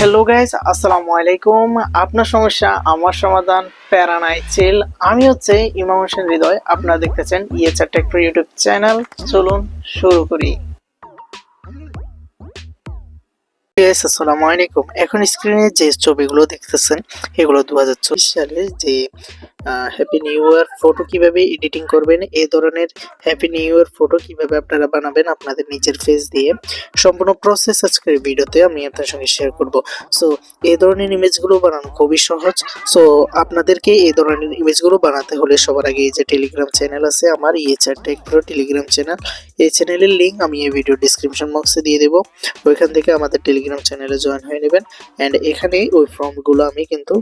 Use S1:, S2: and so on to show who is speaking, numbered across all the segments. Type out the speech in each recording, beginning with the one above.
S1: Hello guys, আসসালামু আলাইকুম। আপনার সমস্যা আমার সমাধান, প্যারা নাই চিল। আমি হচ্ছে ইমাম হোসেন হৃদয়। আপনারা দেখতেছেন ইয়েচার টেক ইউটিউব চ্যানেল। চলুন শুরু করি। আসসালামু আলাইকুম। এখন স্ক্রিনে যে ছবিগুলো দেখতেছেন এগুলো 2024 সালের যে হ্যাপি নিউ ইয়ার ফটো কিভাবে এডিটিং করবেন, এই ধরনের হ্যাপি নিউ ইয়ার ফটো কিভাবে আপনারা বানাবেন আপনাদের নিজের ফেস দিয়ে, সম্পূর্ণ প্রসেস আজকের ভিডিওতে আমি আপনার সঙ্গে শেয়ার করব। সো এই ধরনের ইমেজগুলো বানানো খুবই সহজ। সো আপনাদেরকে এই ধরনের ইমেজগুলো বানাতে হলে সবার আগে এই যে টেলিগ্রাম চ্যানেল আছে আমার, ইয়েচার টেক প্রো টেলিগ্রাম চ্যানেল, এই চ্যানেলের লিঙ্ক আমি এই ভিডিও ডিসক্রিপশন বক্সে দিয়ে দেবো। ওইখান থেকে আমাদের টেলিগ্রাম চ্যানেলে জয়েন হয়ে নেবেন। অ্যান্ড এখানে ওই ফর্মগুলো আমি কিন্তু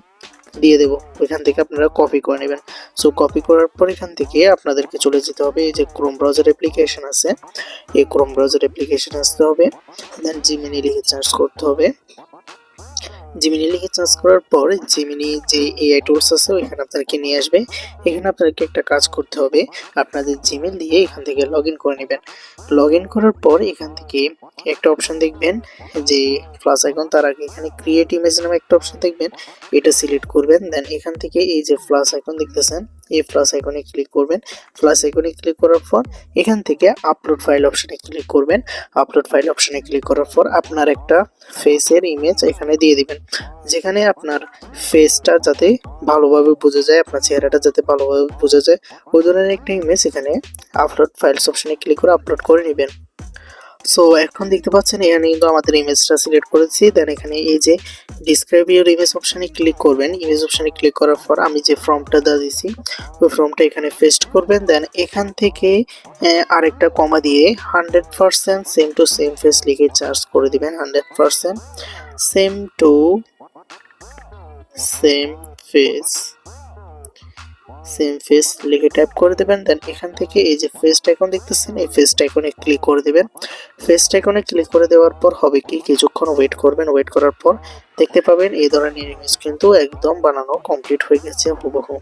S1: দিয়ে দেবো, ওইখান থেকে আপনারা কপি করে নেবেন। সো কপি করার পর এখান থেকে আপনাদেরকে চলে যেতে হবে এই যে ক্রোম ব্রাউজার অ্যাপ্লিকেশন আছে, এই ক্রোম ব্রাউজার অ্যাপ্লিকেশন আসতে হবে। দেন জিমিনি লিখে সার্চ করতে হবে। জিমিনি লিখে সার্চ করার পর জিমিনি যে এআই টুলস আছে ওইখানে আপনাদেরকে নিয়ে আসবে। এখানে আপনাদেরকে একটা কাজ করতে হবে, আপনাদের জিমেল দিয়ে এখান থেকে লগ ইন করে নেবেন। লগ ইন করার পর এখান থেকে একটা অপশন দেখবেন যে প্লাস আইকন, তার আগে এখানে ক্রিয়েট ইমেজ নামে একটা অপশন দেখবেন, এটা সিলেক্ট করবেন। দেন এখান থেকে এই যে প্লাস আইকন দেখতেছেন এই প্লাস আইকনে ক্লিক করবেন। প্লাস আইকনে ক্লিক করার পর এখান থেকে আপলোড ফাইল অপশনে ক্লিক করবেন। আপলোড ফাইল অপশনে ক্লিক করার পর আপনার একটা ফেসের ইমেজ এখানে দিয়ে দিবেন, যেখানে আপনার ফেসটা যাতে ভালোভাবে বোঝা যায়, আপনার চেহারাটা যাতে ভালোভাবে বোঝা যায় ওই ধরনের একটা ইমেজ এখানে আপলোড ফাইলস অপশনে ক্লিক করে আপলোড করে নেবেন। সো এখন দেখতে পাচ্ছেন এখানে কিন্তু আমাদের ইমেজটা সিলেক্ট করেছি। দেন এখানে এই যে ডিসক্রাইব ইউর ইমেজ অপশনে ক্লিক করবেন। ইমেজ অপশনে ক্লিক করার পর আমি যে ফর্মটা দিয়ে দিয়েছি ওই ফর্মটা এখানে পেস্ট করবেন। দেন এখান থেকে আরেকটা কমা দিয়ে 100% সেম টু সেম ফেস লিখে সার্চ করে দিবেন। 100% same to same face, same face লিখে টাইপ করে দেবেন। দেন এখান থেকে এই যে ফেসটা আইকন দেখতেছেন এই ফেসটা আইকনে ক্লিক করে দেবেন। ফেসটা আইকনে ক্লিক করে দেওয়ার পর হবে কি, কিছুক্ষণ ওয়েট করবেন। ওয়েট করার পর দেখতে পাবেন এই ধরনের ইমেজ কিন্তু একদম বানানো কমপ্লিট হয়ে গেছে হুবহু।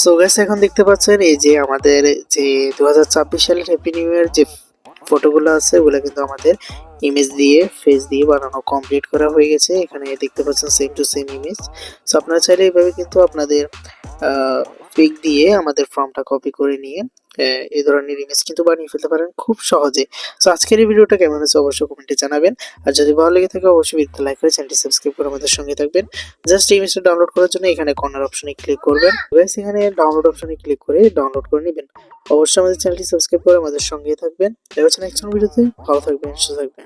S1: সো গাইস এখন দেখতে পাচ্ছেন এই যে আমাদের যে 2024 সালের হ্যাপি নিউ ইয়ার যে ফটোগুলো আছে ওগুলো কিন্তু আমাদের ইমেজ দিয়ে ফেস দিয়ে বানানো কমপ্লিট করা হয়ে গেছে। এখানে দেখতে পাচ্ছেন same to same image. So আপনারা চাইলে এইভাবে কিন্তু আপনাদের পিক দিয়ে আমাদের ফর্মটা কপি করে নিয়ে এই ধরনের ইমেজ কিন্তু বানিয়ে ফেলতে পারেন খুব সহজে। সো আজকের এই ভিডিওটা কেমন হয়েছে অবশ্যই কমেন্টে জানাবেন। আর যদি ভালো লেগে থাকে অবশ্যই ভিডিওটা লাইক করে চ্যানেলটি সাবস্ক্রাইব করে আমাদের সঙ্গে থাকবেন। জাস্ট ইমেজটা ডাউনলোড করার জন্য এখানে কর্নার অপশনে ক্লিক করবেন। গাইস এখানে ডাউনলোড অপশনে ক্লিক করে ডাউনলোড করে নেবেন। অবশ্যই আমাদের চ্যানেলটি সাবস্ক্রাইব করে আমাদের সঙ্গে থাকবেন। দেখা হচ্ছে নেক্সট ভিডিওতে। ভালো থাকবেন, সুস্থ থাকবেন।